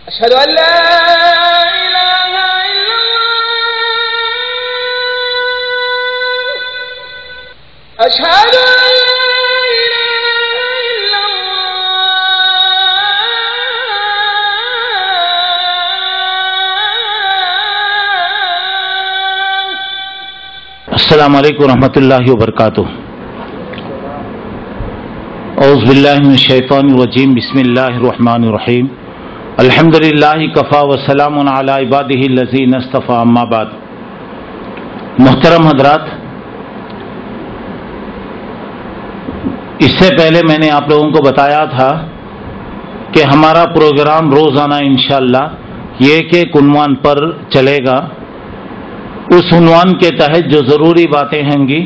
أشهد أن لا إله إلا الله أشهد أن لا إله إلا الله. السلام علیکم ورحمۃ اللہ وبرکاتہ. اعوذ باللہ من الشیطان الرجیم. بسم اللہ الرحمن الرحیم. الحمد للہ کفا وسلام علی عبادہ الذین اصطفی. اما بعد. محترم حضرات، اس سے پہلے میں نے آپ لوگوں کو بتایا تھا کہ ہمارا پروگرام روزانہ انشاءاللہ یہ کہ عنوان پر چلے گا. اس عنوان کے تحت جو ضروری باتیں ہوں گی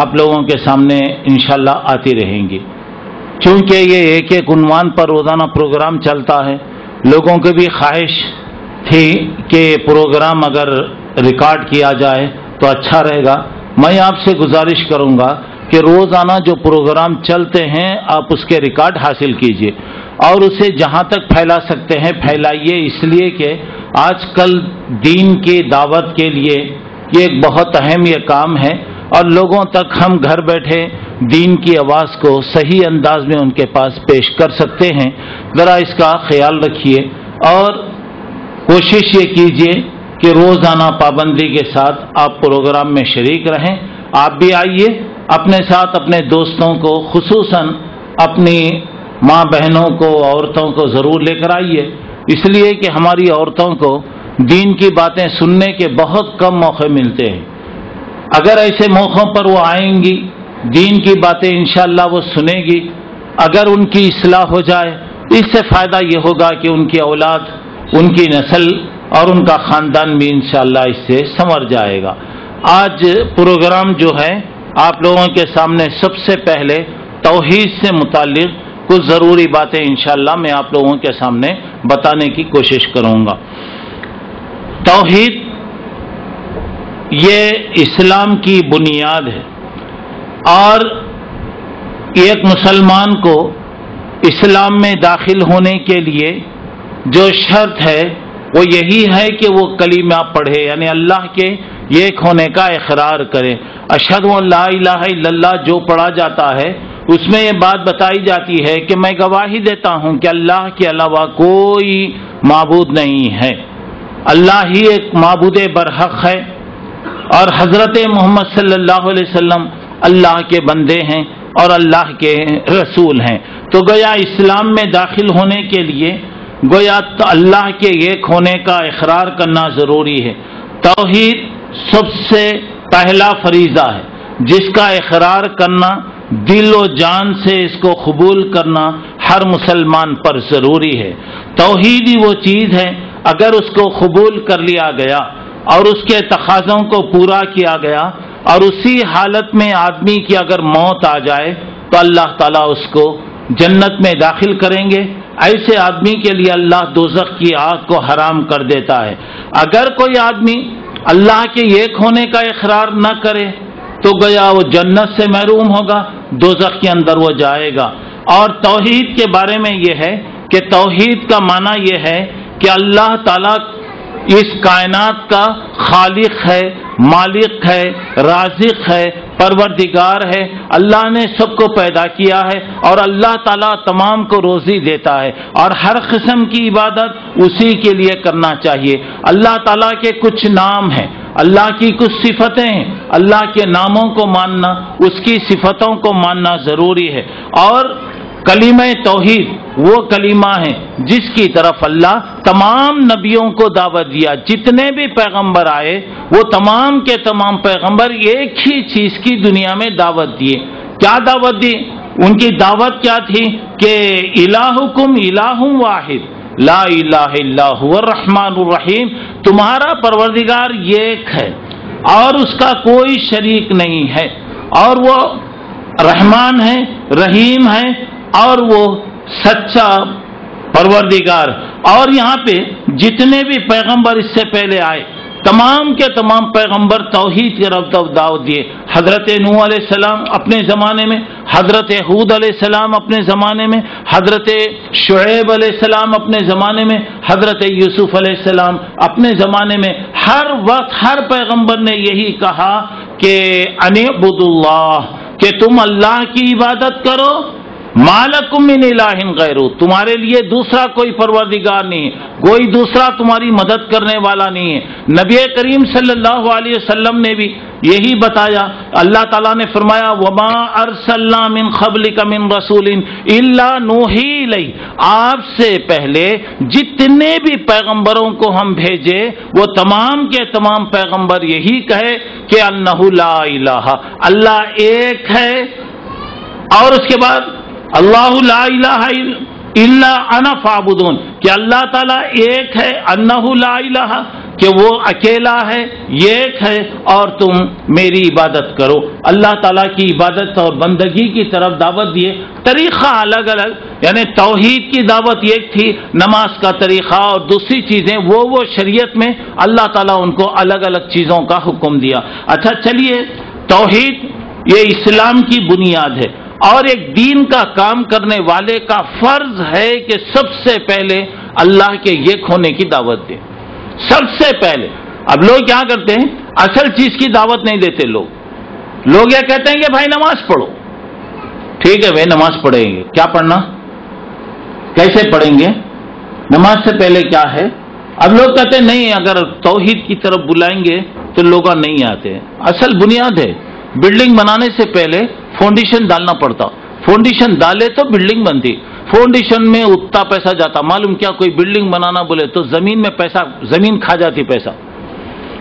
آپ لوگوں کے سامنے انشاءاللہ آتی رہیں گی. چونکہ یہ ایک عنوان پر روزانہ پروگرام چلتا ہے، لوگوں کی بھی خواہش تھی کہ پروگرام اگر ریکارڈ کیا جائے تو اچھا رہے گا. میں آپ سے گزارش کروں گا کہ روزانہ جو پروگرام چلتے ہیں آپ اس کے ریکارڈ حاصل کیجئے اور اسے جہاں تک پھیلا سکتے ہیں پھیلائیے، اس لیے کہ آج کل دین کی دعوت کے لیے یہ ایک بہت اہم یہ کام ہے اور لوگوں تک ہم گھر بیٹھے دین کی آواز کو صحیح انداز میں ان کے پاس پیش کر سکتے ہیں. ذرا اس کا خیال رکھیے اور کوشش یہ کیجئے کہ روزانہ پابندی کے ساتھ آپ پروگرام میں شریک رہیں. آپ بھی آئیے، اپنے ساتھ اپنے دوستوں کو، خصوصاً اپنی ماں بہنوں کو، عورتوں کو ضرور لے کر آئیے، اس لیے کہ ہماری عورتوں کو دین کی باتیں سننے کے بہت کم موقع ملتے ہیں. اگر ایسے موقعوں پر وہ آئیں گی، دین کی باتیں انشاءاللہ وہ سنیں گی، اگر ان کی اصلاح ہو جائے اس سے فائدہ یہ ہوگا کہ ان کی اولاد، ان کی نسل اور ان کا خاندان بھی انشاءاللہ اس سے سنور جائے گا. آج پروگرام جو ہے آپ لوگوں کے سامنے سب سے پہلے توحید سے متعلق کچھ ضروری باتیں انشاءاللہ میں آپ لوگوں کے سامنے بتانے کی کوشش کروں گا. توحید یہ اسلام کی بنیاد ہے اور ایک مسلمان کو اسلام میں داخل ہونے کے لیے جو شرط ہے وہ یہی ہے کہ وہ کلمہ پڑھے، یعنی اللہ کے ایک ہونے کا اقرار کرے. اشہد ان لا الہ الا اللہ جو پڑھا جاتا ہے اس میں یہ بات بتائی جاتی ہے کہ میں گواہی دیتا ہوں کہ اللہ کے علاوہ کوئی معبود نہیں ہے، اللہ ہی ایک معبود برحق ہے اور حضرت محمد صلی اللہ علیہ وسلم اللہ کے بندے ہیں اور اللہ کے رسول ہیں. تو گویا اسلام میں داخل ہونے کے لیے گویا اللہ کے ایک ہونے کا اقرار کرنا ضروری ہے. توحید سب سے پہلا فریضہ ہے جس کا اقرار کرنا، دل و جان سے اس کو قبول کرنا ہر مسلمان پر ضروری ہے. توحید ہی وہ چیز ہے اگر اس کو قبول کر لیا گیا اور اس کے تقاضوں کو پورا کیا گیا اور اسی حالت میں آدمی کی اگر موت آ جائے تو اللہ تعالیٰ اس کو جنت میں داخل کریں گے. ایسے آدمی کے لیے اللہ دوزخ کی آگ کو حرام کر دیتا ہے. اگر کوئی آدمی اللہ کے ایک ہونے کا اقرار نہ کرے تو گویا وہ جنت سے محروم ہوگا، دوزخ کے اندر وہ جائے گا. اور توحید کے بارے میں یہ ہے کہ توحید کا معنی یہ ہے کہ اللہ تعالیٰ اس کائنات کا خالق ہے، مالک ہے، رازق ہے، پروردگار ہے. اللہ نے سب کو پیدا کیا ہے اور اللہ تعالیٰ تمام کو روزی دیتا ہے اور ہر قسم کی عبادت اسی کے لیے کرنا چاہیے. اللہ تعالیٰ کے کچھ نام ہیں، اللہ کی کچھ صفتیں ہیں، اللہ کے ناموں کو ماننا، اس کی صفتوں کو ماننا ضروری ہے. اور کلمہ توحید وہ کلمہ ہے جس کی طرف اللہ تمام نبیوں کو دعوت دیا. جتنے بھی پیغمبر آئے وہ تمام کے تمام پیغمبر ایک ہی چیز کی دنیا میں دعوت دیے. کیا دعوت دی؟ ان کی دعوت کیا تھی کہ الہکم الہ واحد لا الہ الا هو الرحمن الرحیم، تمہارا پروردگار ایک ہے اور اس کا کوئی شریک نہیں ہے، اور وہ رحمان ہے، رحیم ہے، اور وہ سچا پروردگار۔ اور یہاں پہ جتنے بھی پیغمبر اس سے پہلے آئے، تمام کے تمام پیغمبر توحید کی طرف دعوت دیے۔ حضرت نوح علیہ السلام اپنے زمانے میں، حضرت ہود علیہ السلام اپنے زمانے میں، حضرت شعیب علیہ السلام اپنے زمانے میں، حضرت یوسف علیہ السلام اپنے زمانے میں، ہر وقت ہر پیغمبر نے یہی کہا کہ ان اعبدوا اللہ، کہ تم اللہ کی عبادت کرو، ما لکم من الہ غیرہ، تمہارے لیے دوسرا کوئی پروردگار نہیں ہے، کوئی دوسرا تمہاری مدد کرنے والا نہیں ہے۔ نبی کریم صلی اللہ علیہ وسلم نے بھی یہی بتایا۔ اللہ تعالیٰ نے فرمایا وما ارسلنا من قبلک من رسول الا نوحی الیہ، آپ سے پہلے جتنے بھی پیغمبروں کو ہم بھیجے وہ تمام کے تمام پیغمبر یہی کہے کہ انہ لا الہ، اللہ ایک ہے، اور اس کے بعد اللہ لا الہ الا انا فاعبدون، کہ اللہ تعالیٰ ایک ہے، انہ لا الہ، کہ وہ اکیلا ہے، ایک ہے، اور تم میری عبادت کرو۔ اللہ تعالیٰ کی عبادت اور بندگی کی طرف دعوت دیے، طریقہ الگ الگ، یعنی توحید کی دعوت ایک تھی، نماز کا طریقہ اور دوسری چیزیں وہ شریعت میں اللہ تعالیٰ ان کو الگ الگ چیزوں کا حکم دیا۔ اچھا چلیے، توحید یہ اسلام کی بنیاد ہے، اور ایک دین کا کام کرنے والے کا فرض ہے کہ سب سے پہلے اللہ کے ایک ہونے کی دعوت دے، سب سے پہلے۔ اب لوگ کیا کرتے ہیں، اصل چیز کی دعوت نہیں دیتے لوگ یہ کہتے ہیں کہ بھائی نماز پڑھو، ٹھیک ہے بھائی نماز پڑھیں گے، کیا پڑھنا، کیسے پڑھیں گے، نماز سے پہلے کیا ہے؟ اب لوگ کہتے ہیں نہیں، اگر توحید کی طرف بلائیں گے تو لوگ نہیں آتے۔ اصل بنیاد ہے، بلڈنگ بنانے سے پہلے فاؤنڈیشن ڈالنا پڑتا، فاؤنڈیشن ڈالے تو بلڈنگ بنتی، فاؤنڈیشن میں اتنا پیسہ جاتا، معلوم کیا کوئی بلڈنگ بنانا بولے تو زمین میں پیسہ، زمین کھا جاتی پیسہ،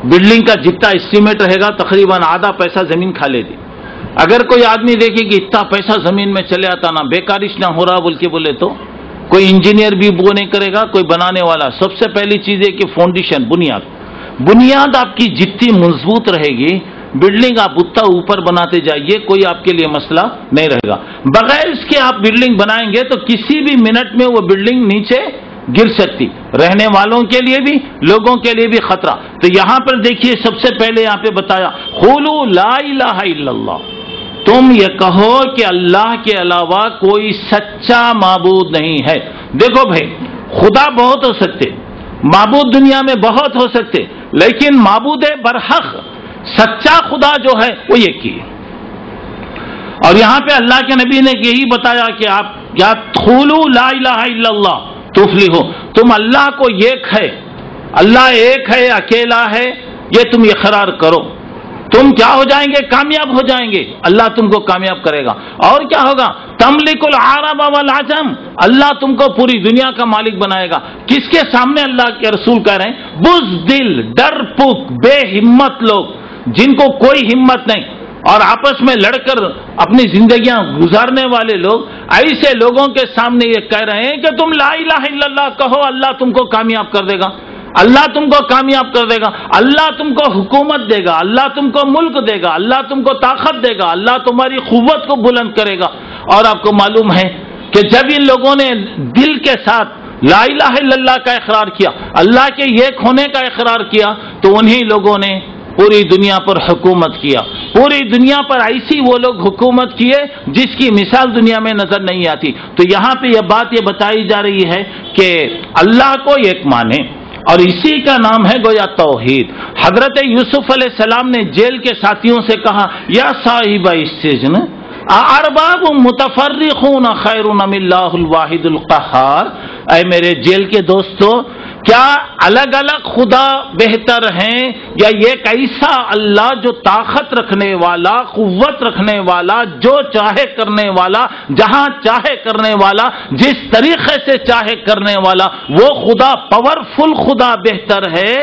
بلڈنگ کا جتنا اسٹیمیٹ رہے گا تقریباً آدھا پیسہ زمین کھا لیتی۔ اگر کوئی آدمی دیکھے کہ اتنا پیسہ زمین میں چلے آتا نا، بیکارش نہ ہو رہا بول کے بولے تو کوئی انجینئر بھی وہ نہیں کرے گا، کوئی بنانے والا۔ سب سے پہلی چیز ہے کہ فاؤنڈیشن، بنیاد آپ کی جتنی مضبوط رہے گی، بلڈنگ آپ اتنا اوپر بناتے جائیے، کوئی آپ کے لیے مسئلہ نہیں رہے گا۔ بغیر اس کے آپ بلڈنگ بنائیں گے تو کسی بھی منٹ میں وہ بلڈنگ نیچے گر سکتی، رہنے والوں کے لیے بھی، لوگوں کے لیے بھی خطرہ۔ تو یہاں پر دیکھیے سب سے پہلے یہاں پہ بتایا قولوا لا الہ الا اللہ، تم یہ کہو کہ اللہ کے علاوہ کوئی سچا معبود نہیں ہے۔ دیکھو بھائی، خدا بہت ہو سکتے، معبود دنیا میں بہت ہو سکتے، لیکن معبود برحق سچا خدا جو ہے وہ ایک ہی ہے۔ اور یہاں پہ اللہ کے نبی نے یہی بتایا کہ آپ یا قولوا لا الہ الا اللہ تفلحوا، تم اللہ کو ایک ہے، اللہ ایک ہے، اکیلا ہے، یہ تم اقرار کرو، تم کیا ہو جائیں گے، کامیاب ہو جائیں گے، اللہ تم کو کامیاب کرے گا۔ اور کیا ہوگا، تملک العرب والعجم، اللہ تم کو پوری دنیا کا مالک بنائے گا۔ کس کے سامنے اللہ کے رسول کہہ رہے ہیں، بزدل، ڈرپوک، بے ہمت لوگ، جن کو کوئی ہمت نہیں اور آپس میں لڑ کر اپنی زندگیاں گزارنے والے لوگ، ایسے لوگوں کے سامنے یہ کہہ رہے ہیں کہ تم لا الہ الا اللہ کہو، اللہ تم کو کامیاب کر دے گا، اللہ تم کو کامیاب کر دے گا، اللہ تم کو حکومت دے گا، اللہ تم کو ملک دے گا، اللہ تم کو طاقت دے گا، اللہ تمہاری قوت کو بلند کرے گا۔ اور آپ کو معلوم ہے کہ جب ان لوگوں نے دل کے ساتھ لا الہ الا اللہ کا اقرار کیا، اللہ کے ایک ہونے کا اقرار کیا، تو انہی لوگوں نے پوری دنیا پر حکومت کیا، پوری دنیا پر ایسی وہ لوگ حکومت کیے جس کی مثال دنیا میں نظر نہیں آتی۔ تو یہاں پہ یہ بات یہ بتائی جا رہی ہے کہ اللہ کو ایک مانے، اور اسی کا نام ہے گویا توحید۔ حضرت یوسف علیہ السلام نے جیل کے ساتھیوں سے کہا یا صاحب السجن ارباب متفرقون خیر ام اللہ الواحد القہار، اے میرے جیل کے دوستو، کیا الگ الگ خدا بہتر ہیں یا ایک ایسا اللہ جو طاقت رکھنے والا، قوت رکھنے والا، جو چاہے کرنے والا، جہاں چاہے کرنے والا، جس طریقے سے چاہے کرنے والا، وہ خدا پاورفل خدا بہتر ہے،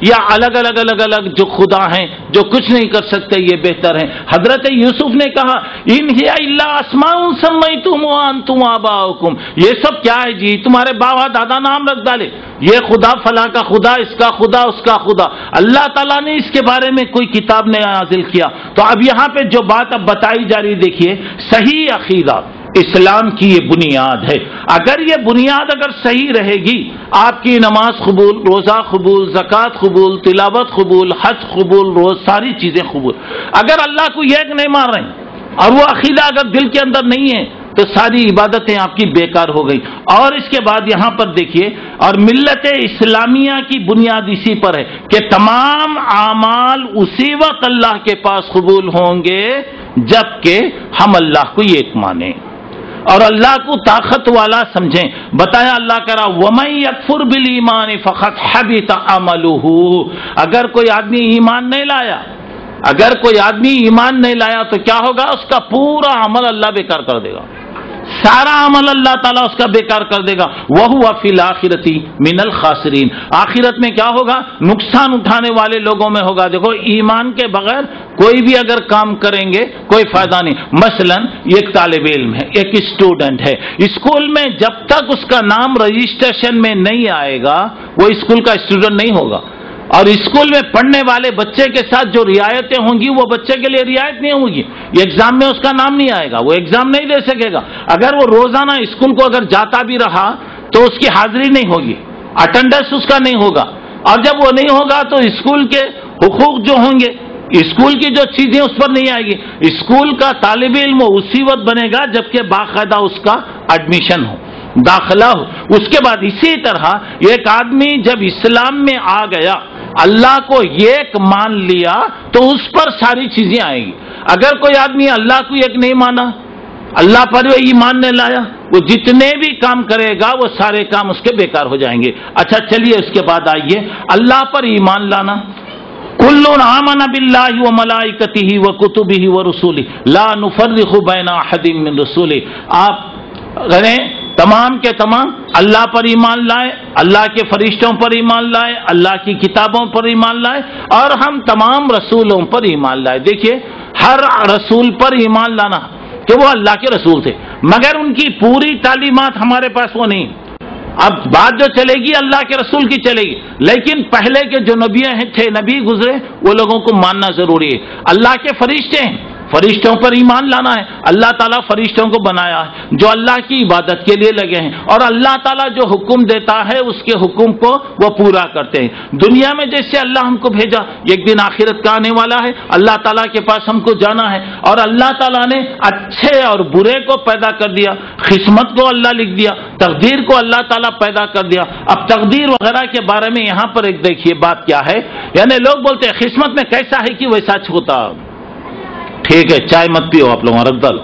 یا الگ الگ جو خدا ہیں جو کچھ نہیں کر سکتے یہ بہتر ہیں۔ حضرت یوسف نے کہا ان ہی الا اسماء سمیتموها انتم وآباؤکم، یہ سب کیا ہے جی، تمہارے باوا دادا نام رکھ ڈالے، یہ خدا فلاں کا خدا، اس کا خدا، اس کا خدا، اللہ تعالیٰ نے اس کے بارے میں کوئی کتاب نہیں نازل کیا۔ تو اب یہاں پہ جو بات اب بتائی جا رہی دیکھیے، صحیح عقیدہ اسلام کی یہ بنیاد ہے، اگر یہ بنیاد اگر صحیح رہے گی، آپ کی نماز قبول، روزہ قبول، زکوٰۃ قبول، تلاوت قبول، حج قبول، روز ساری چیزیں قبول۔ اگر اللہ کو ایک نہیں مان رہے ہیں اور وہ عقیدہ اگر دل کے اندر نہیں ہے تو ساری عبادتیں آپ کی بیکار ہو گئی۔ اور اس کے بعد یہاں پر دیکھیے، اور ملت اسلامیہ کی بنیاد اسی پر ہے کہ تمام اعمال اسی وقت اللہ کے پاس قبول ہوں گے جبکہ ہم اللہ کو ایک مانیں اور اللہ کو طاقت والا سمجھیں۔ بتایا اللہ کرا وَمَن يَكْفُرْ بِالْإِيمَانِ فَقَدْ حَبِطَ عَمَلُهُ، اگر کوئی آدمی ایمان نہیں لایا، اگر کوئی آدمی ایمان نہیں لایا تو کیا ہوگا، اس کا پورا عمل اللہ بیکار کر دے گا، سارا عمل اللہ تعالیٰ اس کا بیکار کر دے گا۔ وَهُوَ فِي الْآخِرَةِ مِنَ الْخَاسِرِينَ، آخرت میں کیا ہوگا، نقصان اٹھانے والے لوگوں میں ہوگا۔ دیکھو ایمان کے بغیر کوئی بھی اگر کام کریں گے کوئی فائدہ نہیں۔ مثلا ایک طالب علم ہے، ایک اسٹوڈنٹ ہے، اسکول میں جب تک اس کا نام رجسٹریشن میں نہیں آئے گا وہ اسکول کا اسٹوڈنٹ نہیں ہوگا، اور اسکول میں پڑھنے والے بچے کے ساتھ جو رعایتیں ہوں گی وہ بچے کے لیے رعایت نہیں ہوگی، ایگزام میں اس کا نام نہیں آئے گا، وہ ایگزام نہیں دے سکے گا۔ اگر وہ روزانہ اسکول کو اگر جاتا بھی رہا تو اس کی حاضری نہیں ہوگی، اٹینڈنس اس کا نہیں ہوگا، اور جب وہ نہیں ہوگا تو اسکول کے حقوق جو ہوں گے، اسکول کی جو چیزیں اس پر نہیں آئے گی۔ اسکول کا طالب علم وہ اسی وقت بنے گا جبکہ باقاعدہ اس کا ایڈمیشن ہو، داخلہ ہو۔ اس کے بعد اسی طرح ایک آدمی جب اسلام میں آ گیا، اللہ کو ایک مان لیا تو اس پر ساری چیزیں آئیں گی۔ اگر کوئی آدمی اللہ کو ایک نہیں مانا، اللہ پر وہ ایمان نہیں لایا، وہ جتنے بھی کام کرے گا وہ سارے کام اس کے بیکار ہو جائیں گے۔ اچھا چلیے اس کے بعد آئیے اللہ پر ایمان لانا۔ کل آمن باللہ وملائکتہ وکتبہ ورسلہ لا نفرق بین احد من رسلہ، آپ تمام کے تمام اللہ پر ایمان لائے، اللہ کے فرشتوں پر ایمان لائے، اللہ کی کتابوں پر ایمان لائے، اور ہم تمام رسولوں پر ایمان لائے۔ دیکھیے ہر رسول پر ایمان لانا کہ وہ اللہ کے رسول تھے، مگر ان کی پوری تعلیمات ہمارے پاس وہ نہیں۔ اب بات جو چلے گی اللہ کے رسول کی چلے گی، لیکن پہلے کے جو نبی تھے، نبی گزرے، وہ لوگوں کو ماننا ضروری ہے۔ اللہ کے فرشتے ہیں، فرشتوں پر ایمان لانا ہے، اللہ تعالیٰ فرشتوں کو بنایا ہے جو اللہ کی عبادت کے لیے لگے ہیں، اور اللہ تعالیٰ جو حکم دیتا ہے اس کے حکم کو وہ پورا کرتے ہیں۔ دنیا میں جیسے اللہ ہم کو بھیجا، ایک دن آخرت کا آنے والا ہے، اللہ تعالیٰ کے پاس ہم کو جانا ہے، اور اللہ تعالیٰ نے اچھے اور برے کو پیدا کر دیا، قسمت کو اللہ لکھ دیا، تقدیر کو اللہ تعالیٰ پیدا کر دیا۔ اب تقدیر وغیرہ کے بارے میں یہاں پر ایک دیکھیے بات کیا ہے، یعنی لوگ بولتے ہیں قسمت میں کیسا ہے کہ ویسا ہوتا۔ ٹھیک ہے، چائے مت پیو آپ لوگ، رکھ ڈالو،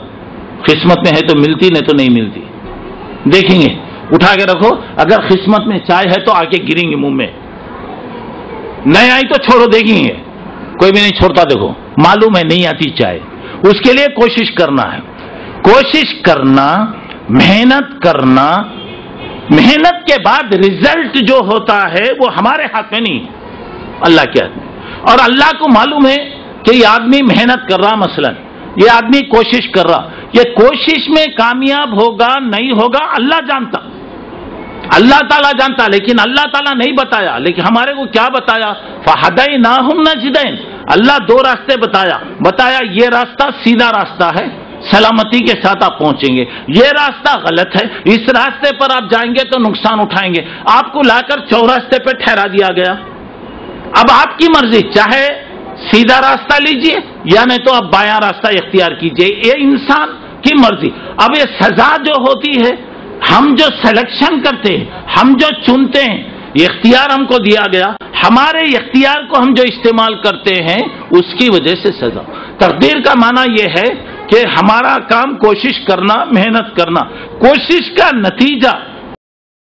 قسمت میں ہے تو ملتی، نہیں تو نہیں ملتی۔ دیکھیں گے اٹھا کے رکھو، اگر قسمت میں چائے ہے تو آگے گریں گے منہ میں، نہیں آئی تو چھوڑو، دیکھیں گے کوئی بھی نہیں چھوڑتا۔ دیکھو معلوم ہے نہیں آتی چائے، اس کے لیے کوشش کرنا ہے، کوشش کرنا، محنت کرنا، محنت کے بعد رزلٹ جو ہوتا ہے وہ ہمارے ہاتھ میں نہیں، اللہ کے ہاتھ میں۔ اور اللہ کو معلوم ہے کہ یہ آدمی محنت کر رہا، مثلا یہ آدمی کوشش کر رہا، یہ کوشش میں کامیاب ہوگا نہیں ہوگا اللہ جانتا، اللہ تعالیٰ جانتا، لیکن اللہ تعالیٰ نہیں بتایا، لیکن ہمارے کو کیا بتایا، فَهَدَيْنَاهُ النَّجْدَيْنِ، اللہ دو راستے بتایا یہ راستہ سیدھا راستہ ہے، سلامتی کے ساتھ آپ پہنچیں گے، یہ راستہ غلط ہے، اس راستے پر آپ جائیں گے تو نقصان اٹھائیں گے، آپ کو لا کر چوراستے پہ ٹھہرا دیا گیا۔ اب آپ کی مرضی، چاہے سیدھا راستہ لیجئے یا نہیں تو آپ بایاں راستہ اختیار کیجئے، یہ انسان کی مرضی۔ اب یہ سزا جو ہوتی ہے، ہم جو سلیکشن کرتے ہیں، ہم جو چنتے ہیں، اختیار ہم کو دیا گیا، ہمارے اختیار کو ہم جو استعمال کرتے ہیں اس کی وجہ سے سزا۔ تقدیر کا معنی یہ ہے کہ ہمارا کام کوشش کرنا، محنت کرنا، کوشش کا نتیجہ